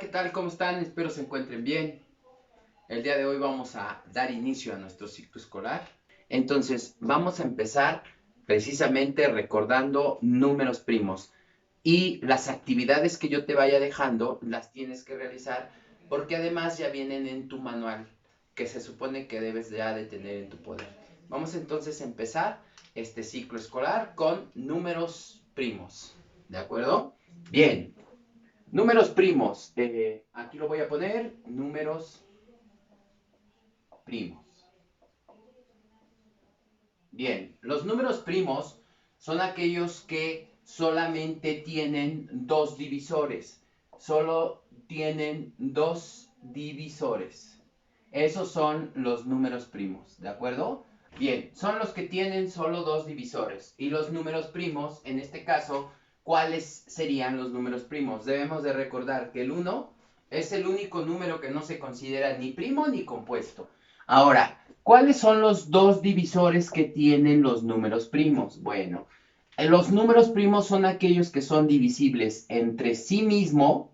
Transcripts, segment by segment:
¿qué tal? ¿Cómo están? Espero se encuentren bien. El día de hoy vamos a dar inicio a nuestro ciclo escolar. Entonces, vamos a empezar precisamente recordando números primos. Y las actividades que yo te vaya dejando las tienes que realizar porque además ya vienen en tu manual que se supone que debes ya de tener en tu poder. Vamos entonces a empezar este ciclo escolar con números primos. ¿De acuerdo? Bien. Números primos. Aquí lo voy a poner. Números primos. Bien, los números primos son aquellos que solamente tienen dos divisores. Solo tienen dos divisores. Esos son los números primos, ¿de acuerdo? Bien, son los que tienen solo dos divisores. Y los números primos, en este caso, ¿cuáles serían los números primos? Debemos de recordar que el 1 es el único número que no se considera ni primo ni compuesto. Ahora, ¿cuáles son los dos divisores que tienen los números primos? Bueno, los números primos son aquellos que son divisibles entre sí mismo,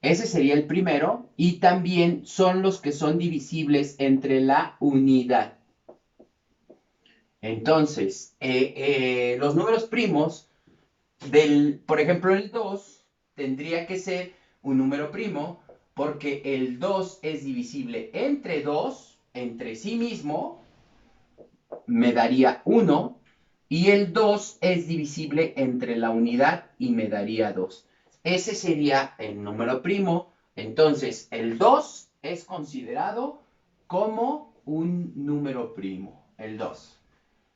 ese sería el primero, y también son los que son divisibles entre la unidad. Entonces, los números primos por ejemplo, el 2 tendría que ser un número primo porque el 2 es divisible entre 2, entre sí mismo, me daría 1, y el 2 es divisible entre la unidad y me daría 2. Ese sería el número primo. Entonces, el 2 es considerado como un número primo, el 2.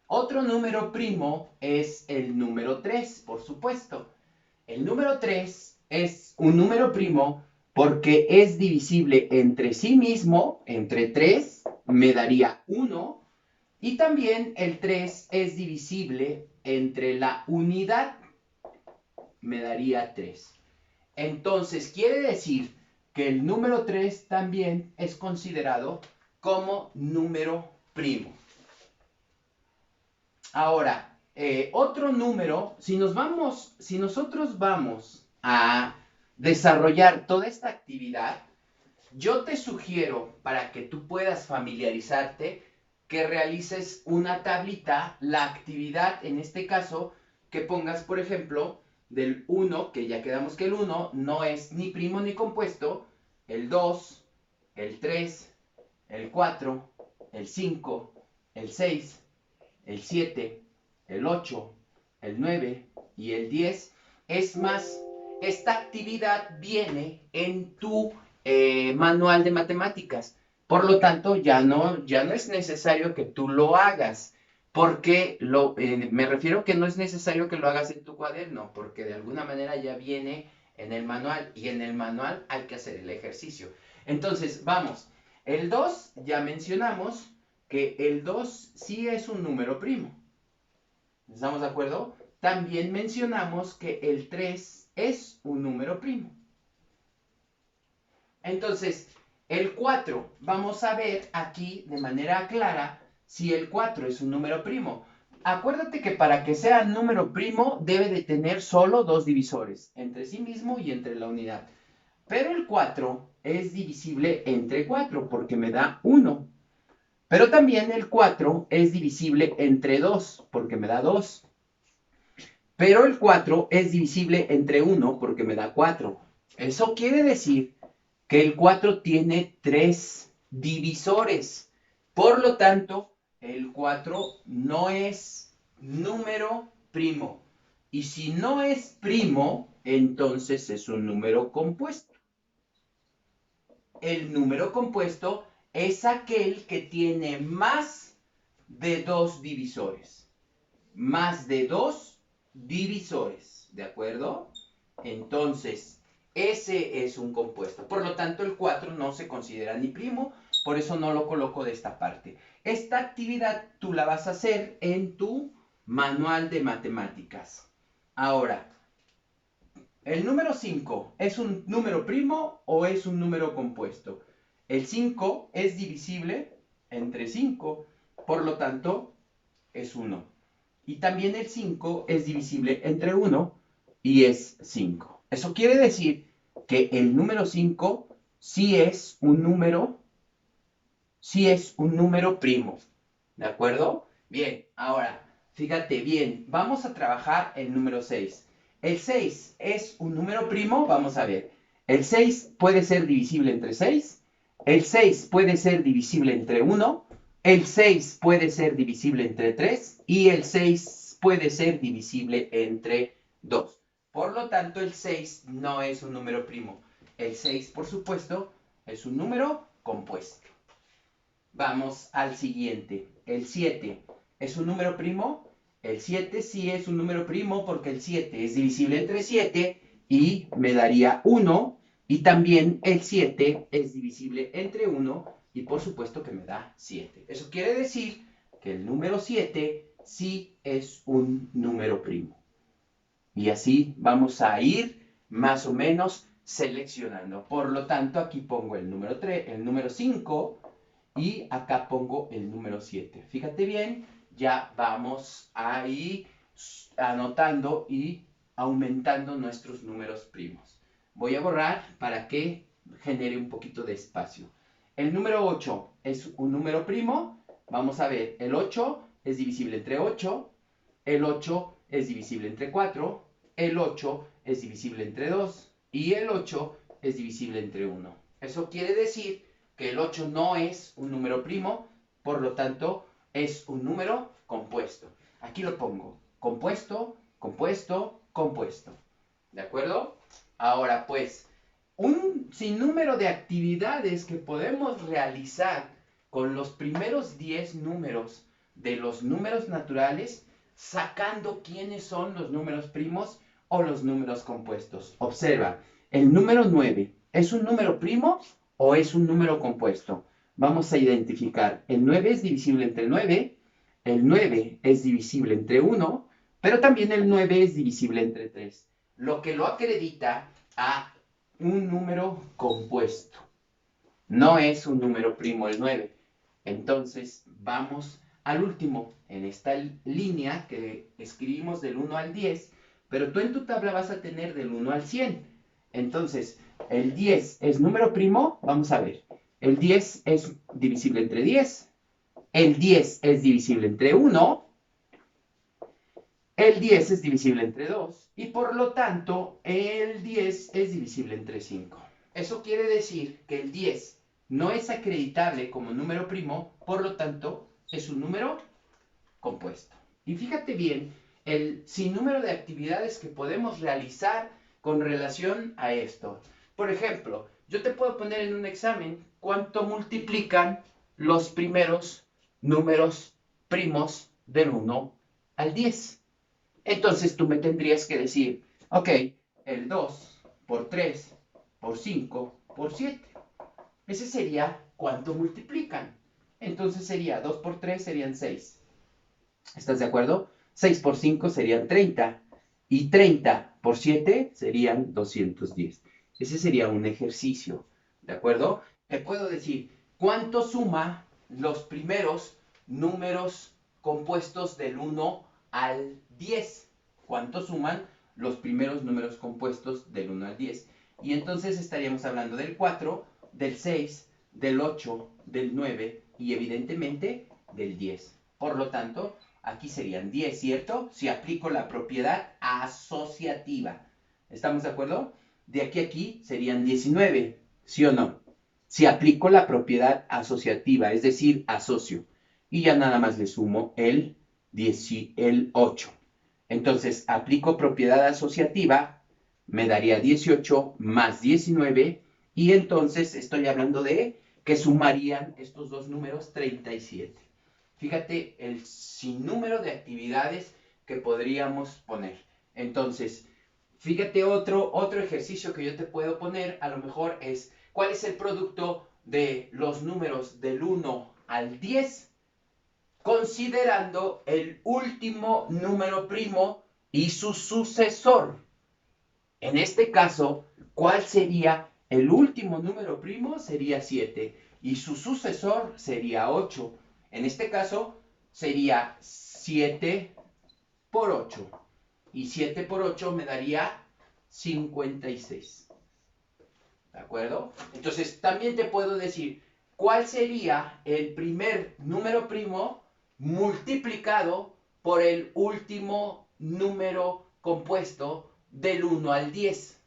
Otro número primo es el número 3, por supuesto. El número 3 es un número primo porque es divisible entre sí mismo, entre 3, me daría 1, y también el 3 es divisible entre la unidad, me daría 3. Entonces, quiere decir que el número 3 también es considerado como número primo. Ahora, otro número, si nosotros vamos a desarrollar toda esta actividad, yo te sugiero, para que tú puedas familiarizarte, que realices una tablita, la actividad, en este caso, que pongas, por ejemplo, del 1, que ya quedamos que el 1 no es ni primo ni compuesto, el 2, el 3, el 4, el 5, el 6, el 7, el 8, el 9 y el 10. Es más, esta actividad viene en tu manual de matemáticas. Por lo tanto, ya no es necesario que tú lo hagas. Porque me refiero que no es necesario que lo hagas en tu cuaderno, porque de alguna manera ya viene en el manual, y en el manual hay que hacer el ejercicio. Entonces, vamos, el 2 ya mencionamos que el 2 sí es un número primo. ¿Estamos de acuerdo? También mencionamos que el 3 es un número primo. Entonces, el 4, vamos a ver aquí de manera clara si el 4 es un número primo. Acuérdate que para que sea número primo debe de tener solo dos divisores, entre sí mismo y entre la unidad. Pero el 4 es divisible entre 4 porque me da 1. Pero también el 4 es divisible entre 2 porque me da 2. Pero el 4 es divisible entre 1 porque me da 4. Eso quiere decir que el 4 tiene 3 divisores. Por lo tanto, el 4 no es número primo. Y si no es primo, entonces es un número compuesto. El número compuesto es aquel que tiene más de 2 divisores. Más de 2 divisores, ¿de acuerdo? Entonces, ese es un compuesto. Por lo tanto, el 4 no se considera ni primo, por eso no lo coloco de esta parte. Esta actividad tú la vas a hacer en tu manual de matemáticas. Ahora, ¿el número 5 es un número primo o es un número compuesto? El 5 es divisible entre 5, por lo tanto, es 1. Y también el 5 es divisible entre 1 y es 5. Eso quiere decir que el número 5 sí es un número primo. ¿De acuerdo? Bien, ahora, fíjate bien, vamos a trabajar el número 6. ¿El 6 es un número primo? Vamos a ver. El 6 puede ser divisible entre 6. El 6 puede ser divisible entre 1. El 6 puede ser divisible entre 3. Y el 6 puede ser divisible entre 2. Por lo tanto, el 6 no es un número primo. El 6, por supuesto, es un número compuesto. Vamos al siguiente. El 7 es un número primo. El 7 sí es un número primo porque el 7 es divisible entre 7 y me daría 1. Y también el 7 es divisible entre 1 y por supuesto que me da 7. Eso quiere decir que el número 7 sí es un número primo. Y así vamos a ir más o menos seleccionando. Por lo tanto, aquí pongo el número 3, el número 5 y acá pongo el número 7. Fíjate bien, ya vamos a ir anotando y aumentando nuestros números primos. Voy a borrar para que genere un poquito de espacio. El número 8 es un número primo. Vamos a ver, el 8 es divisible entre 8. El 8 es divisible entre 4. El 8 es divisible entre 2. Y el 8 es divisible entre 1. Eso quiere decir que el 8 no es un número primo, por lo tanto es un número compuesto. Aquí lo pongo, compuesto, compuesto, compuesto. ¿De acuerdo? Ahora pues, un sinnúmero de actividades que podemos realizar con los primeros 10 números de los números naturales, sacando quiénes son los números primos o los números compuestos. Observa, el número 9, ¿es un número primo o es un número compuesto? Vamos a identificar, el 9 es divisible entre 9, el 9 es divisible entre 1, pero también el 9 es divisible entre 3, lo que lo acredita a un número compuesto. No es un número primo el 9. Entonces, vamos al último, en esta línea que escribimos del 1 al 10, pero tú en tu tabla vas a tener del 1 al 100. Entonces, el 10 es número primo, vamos a ver. El 10 es divisible entre 10. El 10 es divisible entre 1. El 10 es divisible entre 2 y por lo tanto el 10 es divisible entre 5. Eso quiere decir que el 10 no es acreditable como número primo, por lo tanto es un número compuesto. Y fíjate bien el sinnúmero de actividades que podemos realizar con relación a esto. Por ejemplo, yo te puedo poner en un examen cuánto multiplican los primeros números primos del 1 al 10. Entonces tú me tendrías que decir, ok, el 2 por 3 por 5 por 7. Ese sería cuánto multiplican. Entonces sería 2 por 3 serían 6. ¿Estás de acuerdo? 6 por 5 serían 30. Y 30 por 7 serían 210. Ese sería un ejercicio. ¿De acuerdo? Te puedo decir, ¿cuánto suma los primeros números compuestos del 1 al 10? ¿Cuánto suman los primeros números compuestos del 1 al 10? Y entonces estaríamos hablando del 4, del 6, del 8, del 9 y evidentemente del 10. Por lo tanto, aquí serían 10, ¿cierto? Si aplico la propiedad asociativa. ¿Estamos de acuerdo? De aquí a aquí serían 19, ¿sí o no? Si aplico la propiedad asociativa, es decir, asocio. Y ya nada más le sumo el 8. Entonces, aplico propiedad asociativa, me daría 18 más 19, y entonces estoy hablando de que sumarían estos dos números 37. Fíjate el sinnúmero de actividades que podríamos poner. Entonces, fíjate otro ejercicio que yo te puedo poner, a lo mejor es, ¿cuál es el producto de los números del 1 al 10? Considerando el último número primo y su sucesor. En este caso, ¿cuál sería el último número primo? Sería 7 y su sucesor sería 8. En este caso, sería 7 por 8. Y 7 por 8 me daría 56. ¿De acuerdo? Entonces, también te puedo decir cuál sería el primer número primo multiplicado por el último número compuesto del 1 al 10.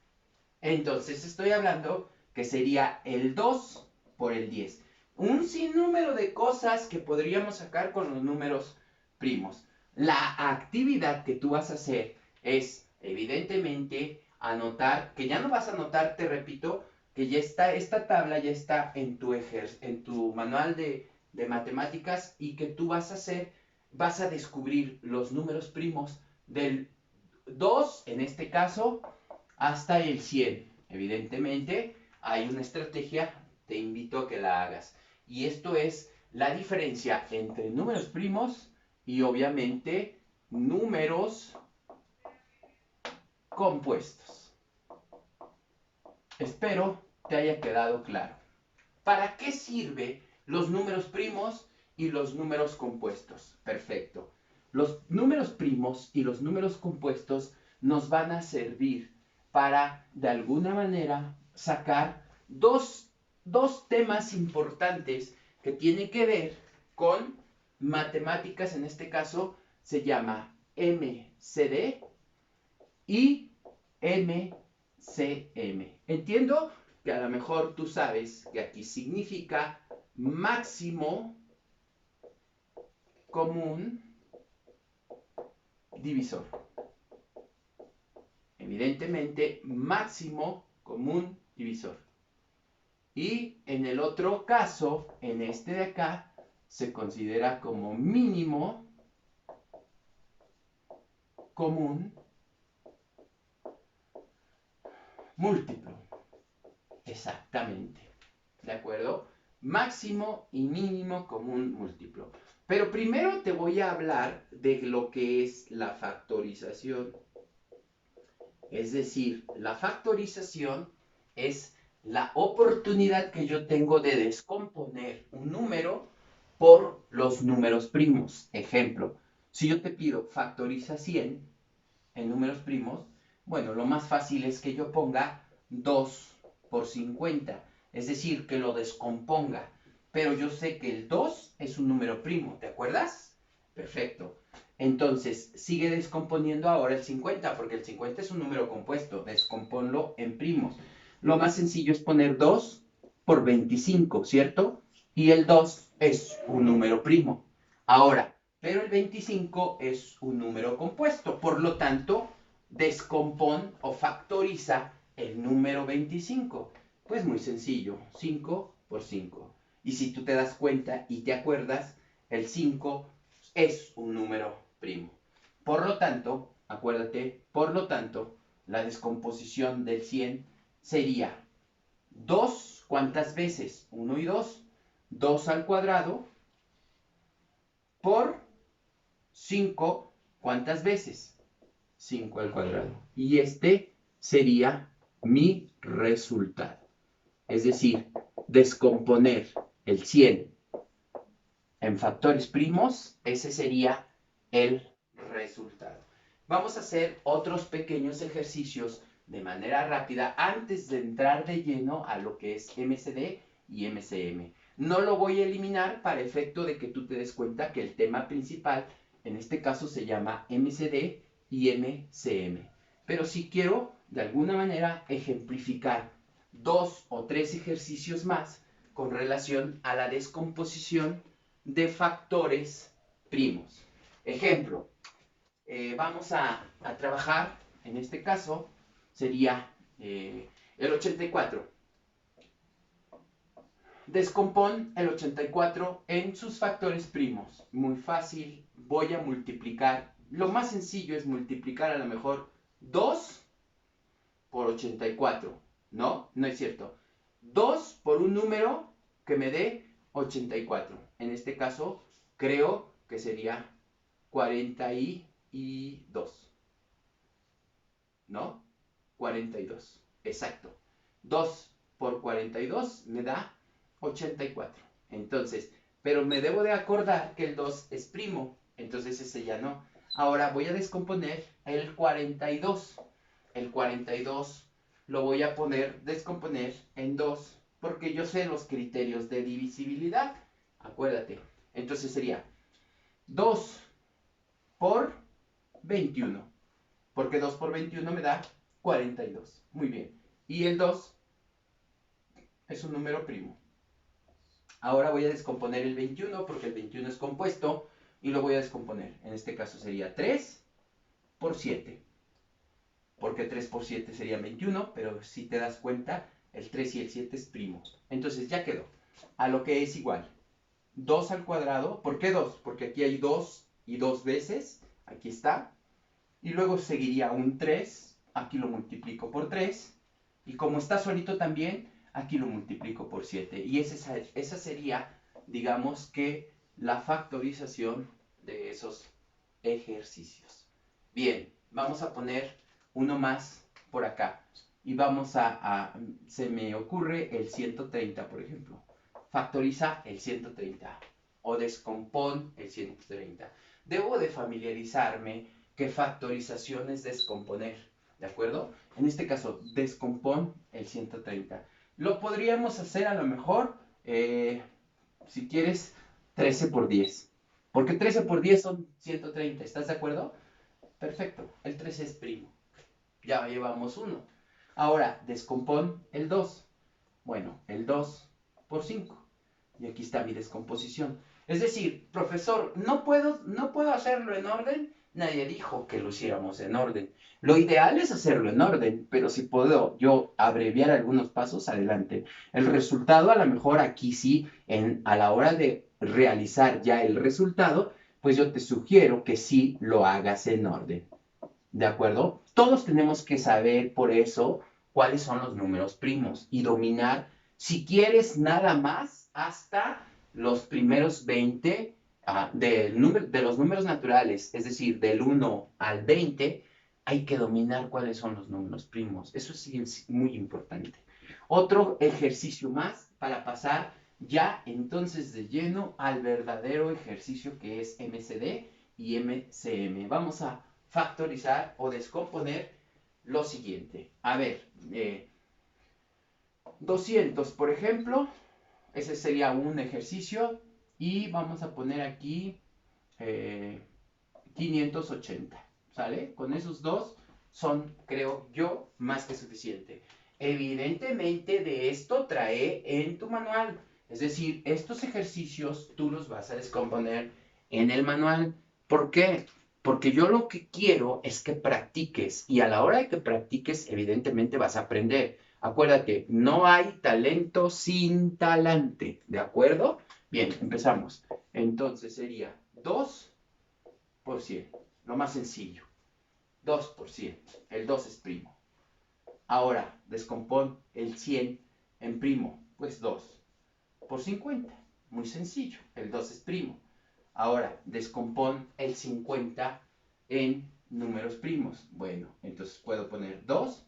Entonces, estoy hablando que sería el 2 por el 10. Un sinnúmero de cosas que podríamos sacar con los números primos. La actividad que tú vas a hacer es, evidentemente, anotar, que ya no vas a anotar, te repito, que ya está, esta tabla ya está en tu manual de matemáticas y que tú vas a hacer, vas a descubrir los números primos del 2, en este caso, hasta el 100. Evidentemente, hay una estrategia, te invito a que la hagas. Y esto es la diferencia entre números primos y obviamente números compuestos. Espero te haya quedado claro. ¿Para qué sirven los números primos y los números compuestos? Perfecto. Los números primos y los números compuestos nos van a servir para, de alguna manera, sacar dos temas importantes que tienen que ver con matemáticas. En este caso se llama MCD y MCM. Entiendo que a lo mejor tú sabes que aquí significa máximo común divisor. Evidentemente, máximo común divisor. Y en el otro caso, en este de acá, se considera como mínimo común múltiplo. Exactamente. ¿De acuerdo? Máximo y mínimo común múltiplo. Pero primero te voy a hablar de lo que es la factorización. Es decir, la factorización es la oportunidad que yo tengo de descomponer un número por los números primos. Ejemplo, si yo te pido factoriza 100 en números primos, bueno, lo más fácil es que yo ponga 2 por 50, es decir, que lo descomponga. Pero yo sé que el 2 es un número primo, ¿te acuerdas? Perfecto. Entonces, sigue descomponiendo ahora el 50, porque el 50 es un número compuesto. Descomponlo en primos. Lo más sencillo es poner 2 por 25, ¿cierto? Y el 2 es un número primo. Ahora, pero el 25 es un número compuesto. Por lo tanto, descompón o factoriza el número 25. Pues muy sencillo, 5 por 5. Y si tú te das cuenta y te acuerdas, el 5 es un número primo. Por lo tanto, acuérdate, por lo tanto, la descomposición del 100 sería 2, ¿cuántas veces? 1 y 2. 2 al cuadrado por 5, ¿cuántas veces? 5 al cuadrado. Y este sería mi resultado. Es decir, descomponer el 100 en factores primos, ese sería el resultado. Vamos a hacer otros pequeños ejercicios de manera rápida antes de entrar de lleno a lo que es MCD y MCM. No lo voy a eliminar para efecto de que tú te des cuenta que el tema principal en este caso se llama MCD y MCM. Pero sí quiero de alguna manera ejemplificar 2 o 3 ejercicios más con relación a la descomposición de factores primos. Ejemplo, vamos a trabajar, en este caso, sería el 84. Descompón el 84 en sus factores primos. Muy fácil, voy a multiplicar. Lo más sencillo es multiplicar a lo mejor 2 por 84. No, no es cierto. 2 por un número que me dé 84. En este caso, creo que sería 42. ¿No? 42. Exacto. 2 por 42 me da 84. Entonces, pero me debo de acordar que el 2 es primo. Entonces ese ya no. Ahora voy a descomponer el 42. el 42 lo voy a poder descomponer en 2, porque yo sé los criterios de divisibilidad. Acuérdate. Entonces sería 2 por 21, porque 2 por 21 me da 42. Muy bien. Y el 2 es un número primo. Ahora voy a descomponer el 21, porque el 21 es compuesto, y lo voy a descomponer. En este caso sería 3 por 7, porque 3 por 7 sería 21, pero si te das cuenta, el 3 y el 7 es primo. Entonces ya quedó. A lo que es igual. 2 al cuadrado. ¿Por qué 2? Porque aquí hay 2 y 2 veces. Aquí está. Y luego seguiría un 3. Aquí lo multiplico por 3. Y como está solito también, aquí lo multiplico por 7. Y esa sería, digamos que, la factorización de esos ejercicios. Bien, vamos a poner uno más por acá. Y vamos se me ocurre el 130, por ejemplo. Factoriza el 130 o descompón el 130. Debo de familiarizarme que factorización es descomponer, ¿de acuerdo? En este caso, descompón el 130. Lo podríamos hacer a lo mejor, si quieres, 13 por 10. Porque 13 por 10 son 130, ¿estás de acuerdo? Perfecto, el 13 es primo. Ya llevamos uno. Ahora, descompón el 2. Bueno, el 2 por 5. Y aquí está mi descomposición. Es decir, profesor, no puedo hacerlo en orden. Nadie dijo que lo hiciéramos en orden. Lo ideal es hacerlo en orden, pero si puedo yo abreviar algunos pasos, adelante. El resultado, a lo mejor aquí sí, a la hora de realizar ya el resultado, pues yo te sugiero que sí lo hagas en orden. ¿De acuerdo? Todos tenemos que saber por eso cuáles son los números primos y dominar, si quieres, nada más hasta los primeros 20 de los números naturales, es decir, del 1 al 20, hay que dominar cuáles son los números primos. Eso sí es muy importante. Otro ejercicio más para pasar ya entonces de lleno al verdadero ejercicio que es MCD y MCM. Vamos a factorizar o descomponer lo siguiente. A ver, 200, por ejemplo, ese sería un ejercicio y vamos a poner aquí 580, ¿sale? Con esos dos son, creo yo, más que suficiente. Evidentemente de esto trae en tu manual, es decir, estos ejercicios tú los vas a descomponer en el manual. ¿Por qué? Porque yo lo que quiero es que practiques y a la hora de que practiques, evidentemente vas a aprender. Acuérdate, no hay talento sin talante, ¿de acuerdo? Bien, empezamos. Entonces sería 2 por 100, lo más sencillo. 2 por 100, el 2 es primo. Ahora, descompón el 100 en primo, pues 2 por 50, muy sencillo, el 2 es primo. Ahora, descompón el 50 en números primos. Bueno, entonces puedo poner 2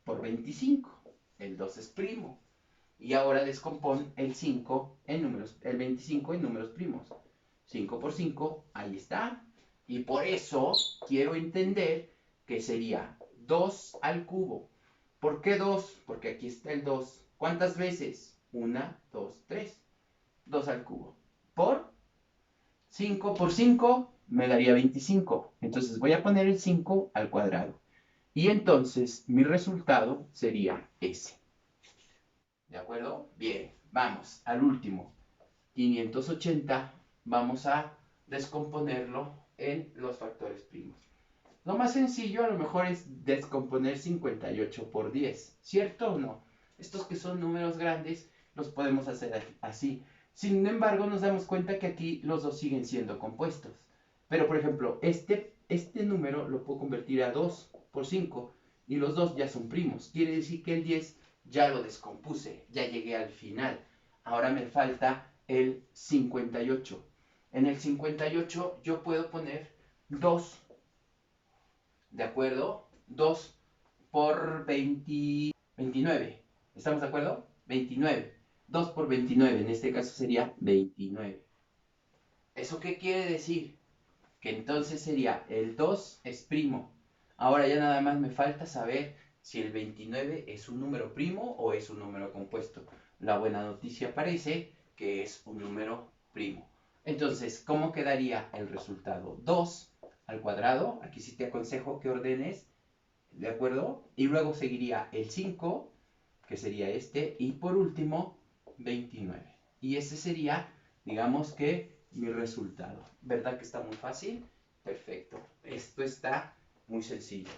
por 25, el 2 es primo. Y ahora descompón el 5 en números, el 25 en números primos. 5 por 5, ahí está. Y por eso quiero entender que sería 2 al cubo. ¿Por qué 2? Porque aquí está el 2. ¿Cuántas veces? 1, 2, 3. 2 al cubo. Por 5 por 5 me daría 25. Entonces voy a poner el 5 al cuadrado. Y entonces mi resultado sería ese. ¿De acuerdo? Bien, vamos al último. 580, vamos a descomponerlo en los factores primos. Lo más sencillo a lo mejor es descomponer 58 por 10, ¿cierto o no? Estos que son números grandes los podemos hacer así. Sin embargo, nos damos cuenta que aquí los dos siguen siendo compuestos. Pero, por ejemplo, este número lo puedo convertir a 2 por 5 y los dos ya son primos. Quiere decir que el 10 ya lo descompuse, ya llegué al final. Ahora me falta el 58. En el 58 yo puedo poner 2, ¿de acuerdo? 2 por 29. ¿Estamos de acuerdo? 29. 2 por 29, en este caso sería 29. ¿Eso qué quiere decir? Que entonces sería el 2 es primo. Ahora ya nada más me falta saber si el 29 es un número primo o es un número compuesto. La buena noticia parece que es un número primo. Entonces, ¿cómo quedaría el resultado? 2 al cuadrado, aquí sí te aconsejo que ordenes, ¿de acuerdo? Y luego seguiría el 5, que sería este, y por último, 29. Y ese sería, digamos que, mi resultado. ¿Verdad que está muy fácil? Perfecto. Esto está muy sencillo.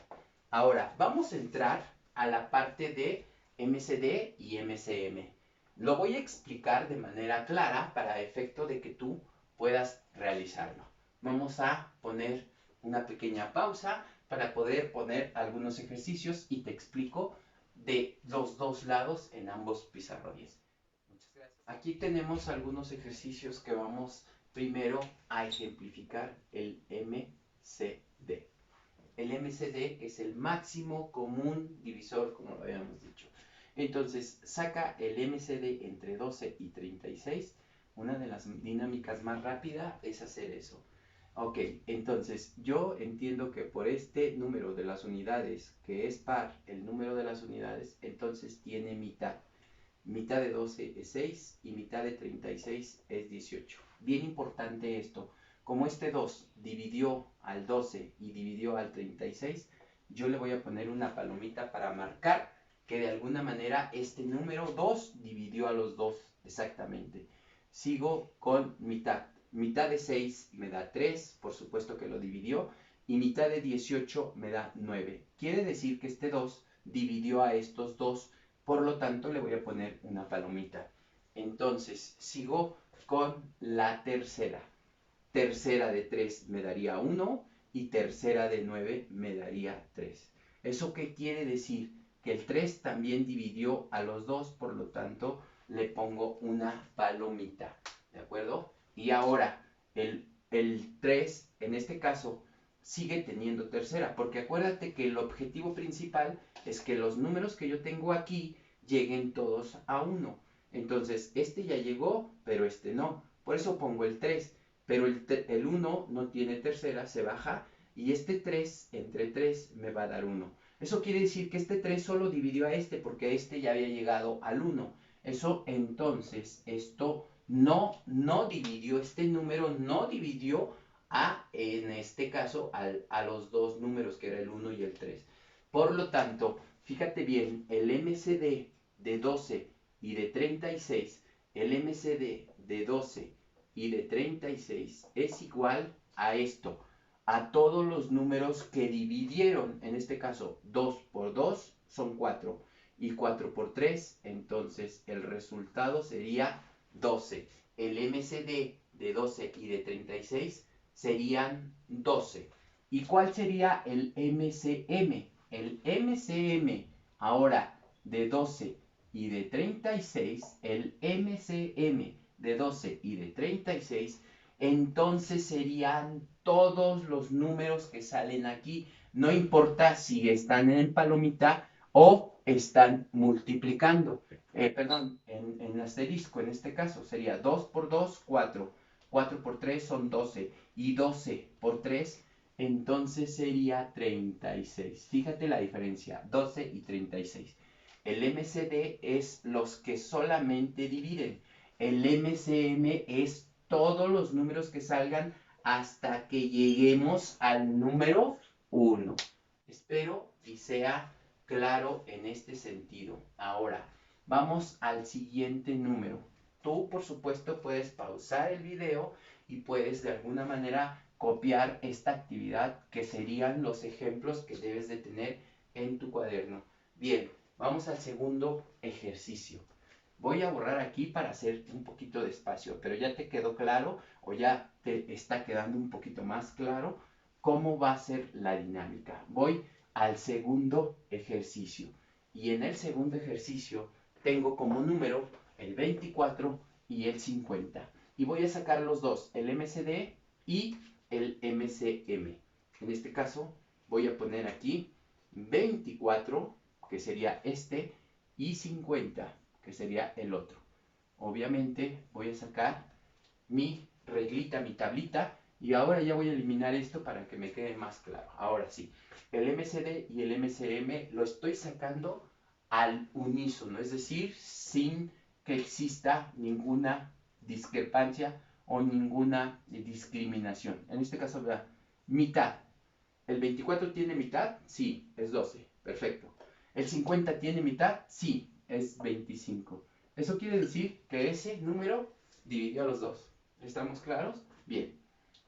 Ahora, vamos a entrar a la parte de MCD y MCM. Lo voy a explicar de manera clara para efecto de que tú puedas realizarlo. Vamos a poner una pequeña pausa para poder poner algunos ejercicios y te explico de los dos lados en ambos pizarrones. Muchas gracias. Aquí tenemos algunos ejercicios que vamos primero a ejemplificar el MCD. El MCD es el máximo común divisor, como lo habíamos dicho. Entonces, saca el MCD entre 12 y 36. Una de las dinámicas más rápidas es hacer eso. Ok, entonces yo entiendo que por este número de las unidades, que es par el número de las unidades, entonces tiene mitad. Mitad de 12 es 6 y mitad de 36 es 18. Bien importante esto. Como este 2 dividió al 12 y dividió al 36, yo le voy a poner una palomita para marcar que de alguna manera este número 2 dividió a los dos exactamente. Sigo con mitad. Mitad de 6 me da 3, por supuesto que lo dividió, y mitad de 18 me da 9. Quiere decir que este 2 dividió a estos dos, por lo tanto le voy a poner una palomita. Entonces sigo con la tercera. Tercera de 3 me daría 1 y tercera de 9 me daría 3. ¿Eso qué quiere decir? Que el 3 también dividió a los dos, por lo tanto le pongo una palomita. ¿De acuerdo? Y ahora el 3 en este caso sigue teniendo tercera, porque acuérdate que el objetivo principal es que los números que yo tengo aquí lleguen todos a 1. Entonces, este ya llegó, pero este no. Por eso pongo el 3. Pero el 1 no tiene tercera, se baja, y este 3 entre 3 me va a dar 1. Eso quiere decir que este 3 solo dividió a este, porque este ya había llegado al 1. Eso entonces, esto no dividió, este número no dividió en este caso, a los dos números, que era el 1 y el 3. Por lo tanto, fíjate bien, el MCD de 12 y de 36, el MCD de 12 y de 36 es igual a esto, a todos los números que dividieron. En este caso, 2 por 2 son 4 y 4 por 3, entonces el resultado sería 12. El MCD de 12 y de 36 serían 12. ¿Y cuál sería el MCM? El MCM ahora de 12 y de 36, el MCM de 12 y de 36, entonces serían todos los números que salen aquí, no importa si están en palomita o están multiplicando. Perdón, en asterisco en este caso sería 2 por 2, 4. 4 por 3 son 12 y 12 por 3 entonces sería 36. Fíjate la diferencia, 12 y 36. El MCD es los que solamente dividen. El MCM es todos los números que salgan hasta que lleguemos al número 1. Espero y sea claro en este sentido. Ahora, vamos al siguiente número. Tú, por supuesto, puedes pausar el video y puedes de alguna manera copiar esta actividad, que serían los ejemplos que debes de tener en tu cuaderno. Bien, vamos al segundo ejercicio. Voy a borrar aquí para hacer un poquito de espacio, pero ya te quedó claro o ya te está quedando un poquito más claro cómo va a ser la dinámica. Voy al segundo ejercicio y en el segundo ejercicio tengo como número el 24 y el 50 y voy a sacar los dos, el MCD y el MCM. En este caso voy a poner aquí 24, que sería este, y 50, que sería el otro. Obviamente voy a sacar mi reglita, mi tablita, Y ahora ya voy a eliminar esto para que me quede más claro. Ahora sí, el MCD y el MCM lo estoy sacando al unísono, es decir, sin que exista ninguna discrepancia o ninguna discriminación. En este caso, vea, mitad. ¿El 24 tiene mitad? Sí, es 12. Perfecto. ¿El 50 tiene mitad? Sí, es 25. Eso quiere decir que ese número dividió a los dos. ¿Estamos claros? Bien.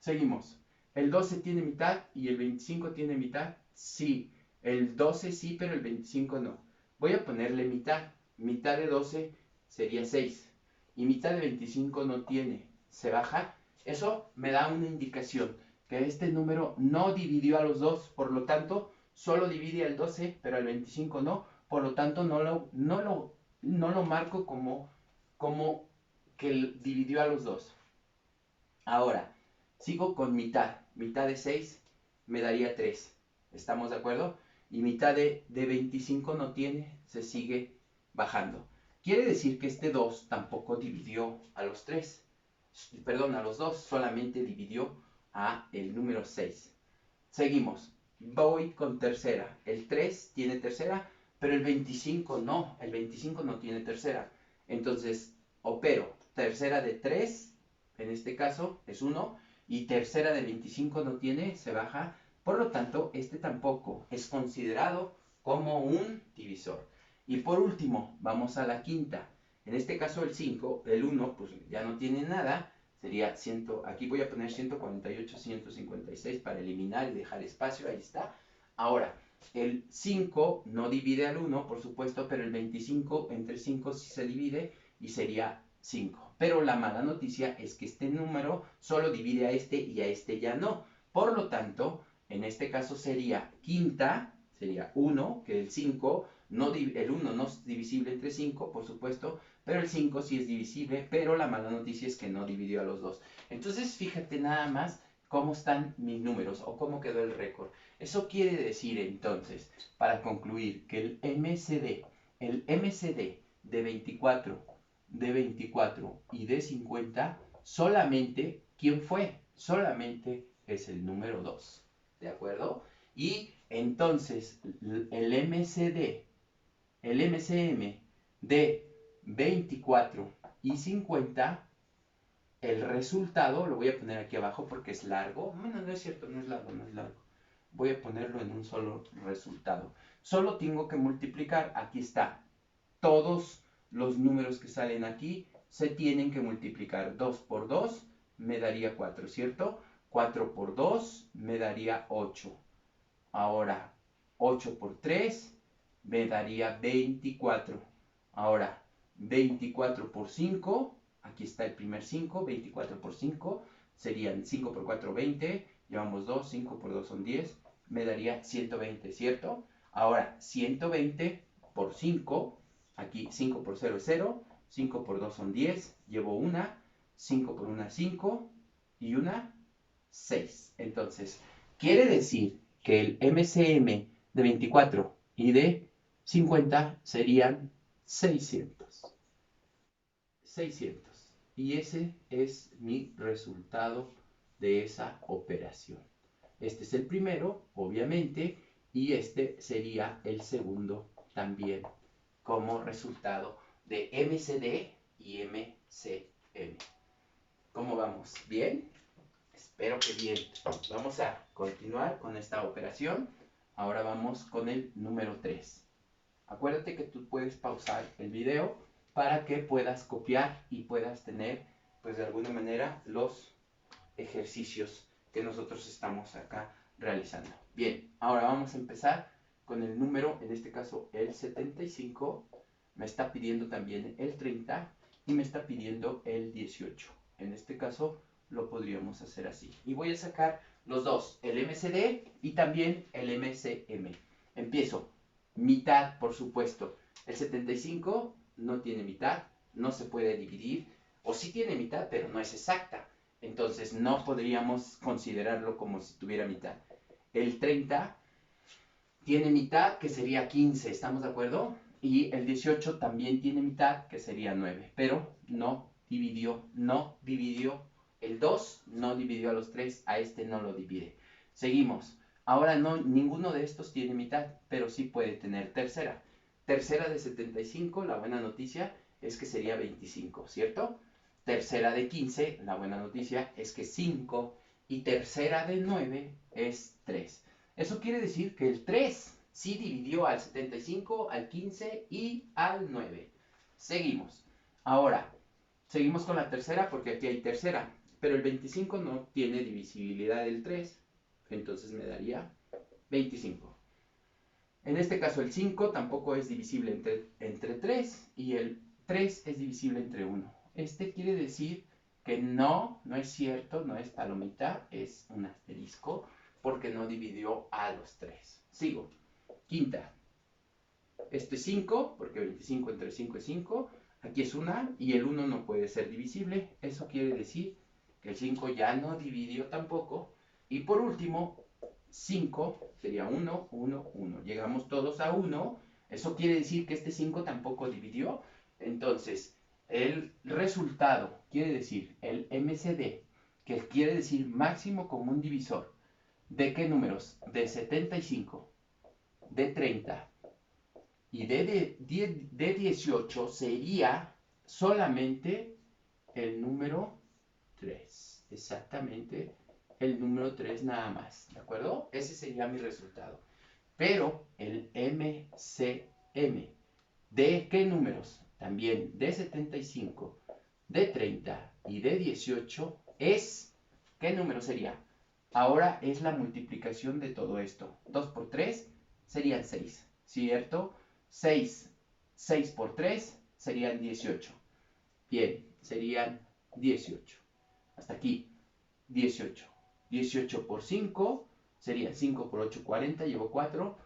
Seguimos. ¿El 12 tiene mitad y el 25 tiene mitad? Sí. El 12 sí, pero el 25 no. Voy a ponerle mitad. Mitad de 12 sería 6. Y mitad de 25 no tiene. Se baja. Eso me da una indicación que este número no dividió a los dos. Por lo tanto, solo divide al 12, pero al 25 no. Por lo tanto, no lo marco como que dividió a los dos. Ahora, sigo con mitad. Mitad de 6 me daría 3. ¿Estamos de acuerdo? Y mitad de 25 no tiene, se sigue bajando. Quiere decir que este 2 tampoco dividió a los 3. Perdón, a los 2, solamente dividió a el número 6. Seguimos. Voy con tercera. El 3 tiene tercera, pero el 25 no. El 25 no tiene tercera. Entonces, opero. Tercera de 3, en este caso, es 1. Y tercera de 25 no tiene, se baja. Por lo tanto, este tampoco es considerado como un divisor. Y por último, vamos a la quinta. En este caso, el 5, el 1, pues ya no tiene nada. Sería 100, aquí voy a poner 148, 156 para eliminar y dejar espacio, ahí está. Ahora, el 5 no divide al 1, por supuesto, pero el 25 entre 5 sí se divide y sería 5. Pero la mala noticia es que este número solo divide a este y a este ya no. Por lo tanto, en este caso sería quinta, sería 1, que el 5, el 1 no es divisible entre 5, por supuesto, pero el 5 sí es divisible, pero la mala noticia es que no dividió a los dos. Entonces, fíjate nada más cómo están mis números o cómo quedó el récord. Eso quiere decir entonces, para concluir, que el MCD de 24 y de 50, solamente, ¿quién fue? Solamente es el número 2. ¿De acuerdo? Y entonces, el MCM de 24 y 50, el resultado, lo voy a poner aquí abajo porque es largo. Bueno, no es cierto, no es largo, no es largo. Voy a ponerlo en un solo resultado. Solo tengo que multiplicar, aquí está. Todos los números que salen aquí se tienen que multiplicar. 2 por 2 me daría 4, ¿cierto? 4 por 2 me daría 8. Ahora, 8 por 3 me daría 24. Ahora, 24 por 5, aquí está el primer 5, 24 por 5, serían 5 por 4, 20, llevamos 2, 5 por 2 son 10, me daría 120, ¿cierto? Ahora, 120 por 5, aquí 5 por 0 es 0, 5 por 2 son 10, llevo 1, 5 por 1 5 y 1, 6. Entonces, quiere decir que el MCM de 24 y de 50 serían 600. 600. Y ese es mi resultado de esa operación. Este es el primero, obviamente, y este sería el segundo también como resultado de MCD y MCM. ¿Cómo vamos? ¿Bien? Espero que bien. Vamos a continuar con esta operación. Ahora vamos con el número 3. Acuérdate que tú puedes pausar el video para que puedas copiar y puedas tener, pues de alguna manera, los ejercicios que nosotros estamos acá realizando. Bien, ahora vamos a empezar con el número, en este caso el 75, me está pidiendo también el 30 y me está pidiendo el 18. En este caso lo podríamos hacer así. Y voy a sacar los dos, el MCD y también el MCM. Empiezo. Mitad, por supuesto. El 75 no tiene mitad, no se puede dividir, o sí tiene mitad, pero no es exacta. Entonces no podríamos considerarlo como si tuviera mitad. El 30 tiene mitad, que sería 15, ¿estamos de acuerdo? Y el 18 también tiene mitad, que sería 9, pero no dividió El 2 no dividió a los 3, a este no lo divide. Seguimos. Ahora no, ninguno de estos tiene mitad, pero sí puede tener tercera. Tercera de 75, la buena noticia es que sería 25, ¿cierto? Tercera de 15, la buena noticia es que 5. Y tercera de 9 es 3. Eso quiere decir que el 3 sí dividió al 75, al 15 y al 9. Seguimos. Ahora, seguimos con la tercera porque aquí hay tercera. Pero el 25 no tiene divisibilidad del 3. Entonces me daría 25. En este caso el 5 tampoco es divisible entre 3 y el 3 es divisible entre 1. Este quiere decir que no es cierto, no es palomita, es un asterisco porque no dividió a los 3. Sigo. Quinta. Este es 5 porque 25 entre 5 es 5. Aquí es 1 y el 1 no puede ser divisible. Eso quiere decir que el 5 ya no dividió tampoco. Y por último, 5 sería 1, 1, 1. Llegamos todos a 1. Eso quiere decir que este 5 tampoco dividió. Entonces, el resultado quiere decir el MCD, que quiere decir máximo común divisor. ¿De qué números? De 75, de 30 y de 18 sería solamente el número 3. Exactamente el número 3 nada más, ¿de acuerdo? Ese sería mi resultado. Pero el MCM, ¿de qué números? También de 75, de 30 y de 18 es, ¿qué número sería? Ahora es la multiplicación de todo esto. 2 por 3 serían 6, ¿cierto? 6 por 3 serían 18. Bien, serían 18. Hasta aquí, 18. 18 por 5 sería 5 por 8, 40, llevo 4.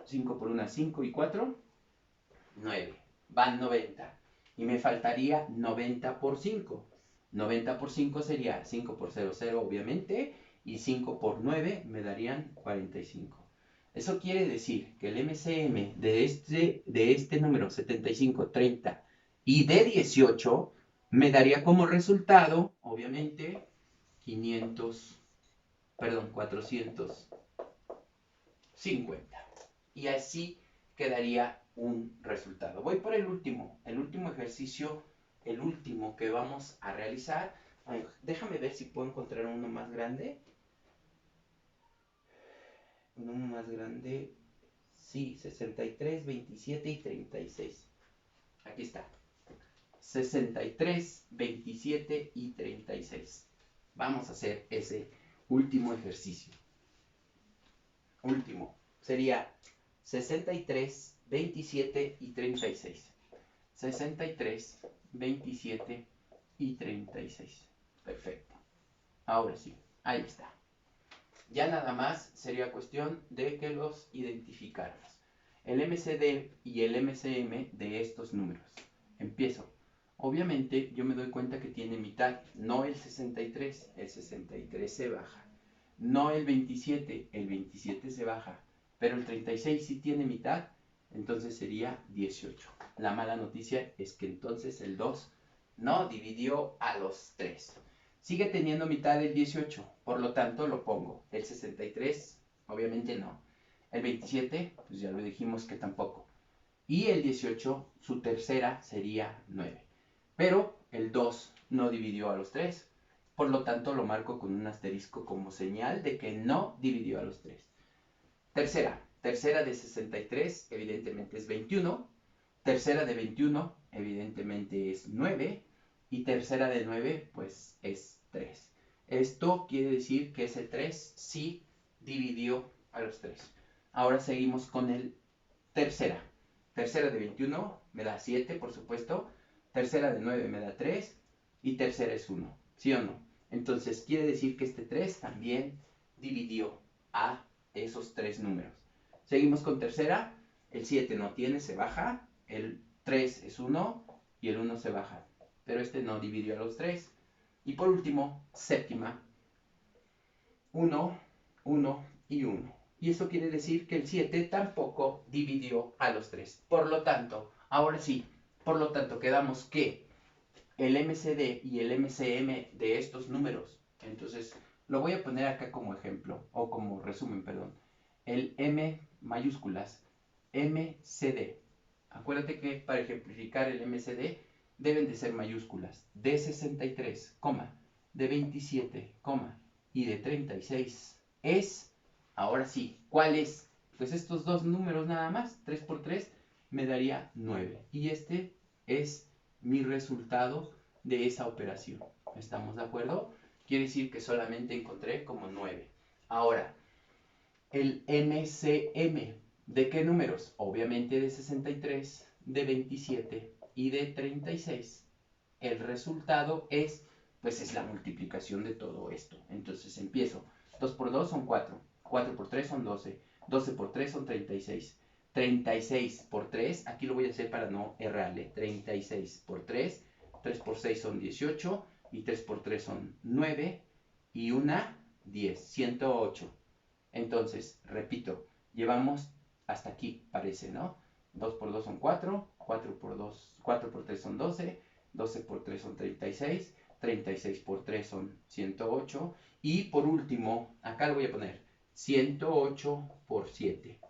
5 por 1, 5 y 4, 9. Van 90. Y me faltaría 90 por 5. 90 por 5 sería 5 por 0, 0 obviamente. Y 5 por 9 me darían 45. Eso quiere decir que el MCM de este número 75, 30 y de 18 me daría como resultado, obviamente, 450. Y así quedaría un resultado. Voy por el último ejercicio, el último que vamos a realizar. Ay, déjame ver si puedo encontrar uno más grande. Uno más grande. Sí, 63, 27 y 36. Aquí está. 63, 27 y 36. Vamos a hacer ese último ejercicio. Último. Sería 63, 27 y 36. 63, 27 y 36. Perfecto. Ahora sí, ahí está. Ya nada más sería cuestión de que los identificáramos. El MCD y el MCM de estos números. Empiezo. Obviamente yo me doy cuenta que tiene mitad, no el 63 se baja. No el 27 se baja. Pero el 36 sí tiene mitad, entonces sería 18. La mala noticia es que entonces el 2 no dividió a los 3. Sigue teniendo mitad el 18, por lo tanto lo pongo. El 63, obviamente no. El 27, pues ya lo dijimos que tampoco. Y el 18, su tercera sería 9. Pero el 2 no dividió a los 3, por lo tanto lo marco con un asterisco como señal de que no dividió a los 3. Tercera de 63, evidentemente es 21. Tercera de 21, evidentemente es 9. Y tercera de 9, pues es 3. Esto quiere decir que ese 3 sí dividió a los 3. Ahora seguimos con el tercera. Tercera de 21 me da 7, por supuesto. Tercera de 9 me da 3. Y tercera es 1. ¿Sí o no? Entonces quiere decir que este 3 también dividió a esos 3 números. Seguimos con tercera. El 7 no tiene, se baja. El 3 es 1 y el 1 se baja. Pero este no dividió a los 3. Y por último, séptima. 1, 1 y 1. Y eso quiere decir que el 7 tampoco dividió a los 3. Por lo tanto, ahora sí, quedamos que el MCD y el MCM de estos números. Entonces, lo voy a poner acá como ejemplo, o como resumen, perdón. El M mayúsculas, MCD. Acuérdate que para ejemplificar el MCD deben de ser mayúsculas. De 63, de 27, y de 36 es, ahora sí, ¿cuál es? Pues estos dos números nada más, 3 por 3 me daría 9. Y este es mi resultado de esa operación. ¿Estamos de acuerdo? Quiere decir que solamente encontré como 9. Ahora, el MCM, ¿de qué números? Obviamente de 63, de 27 y de 36. El resultado es, pues es la multiplicación de todo esto. Entonces empiezo. 2 por 2 son 4. 4 por 3 son 12. 12 por 3 son 36. 36 por 3, aquí lo voy a hacer para no errarle. 36 por 3, 3 por 6 son 18. Y 3 por 3 son 9. Y una 10, 108. Entonces, repito, llevamos hasta aquí, parece, ¿no? 2 por 2 son 4, 4 por 3 son 12, 12 por 3 son 36, 36 por 3 son 108, y por último, acá lo voy a poner, 108 por 7.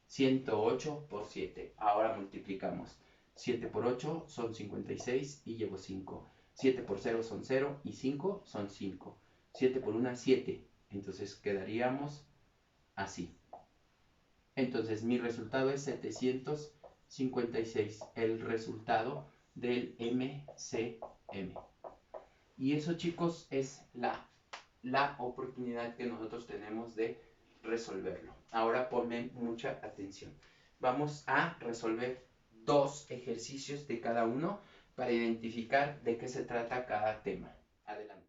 108 por 7. Ahora multiplicamos. 7 por 8 son 56 y llevo 5. 7 por 0 son 0 y 5 son 5. 7 por 1, 7. Entonces quedaríamos así. Entonces mi resultado es 756, el resultado del MCM. Y eso, chicos, es la oportunidad que nosotros tenemos de resolverlo. Ahora ponme mucha atención. Vamos a resolver dos ejercicios de cada uno para identificar de qué se trata cada tema. Adelante.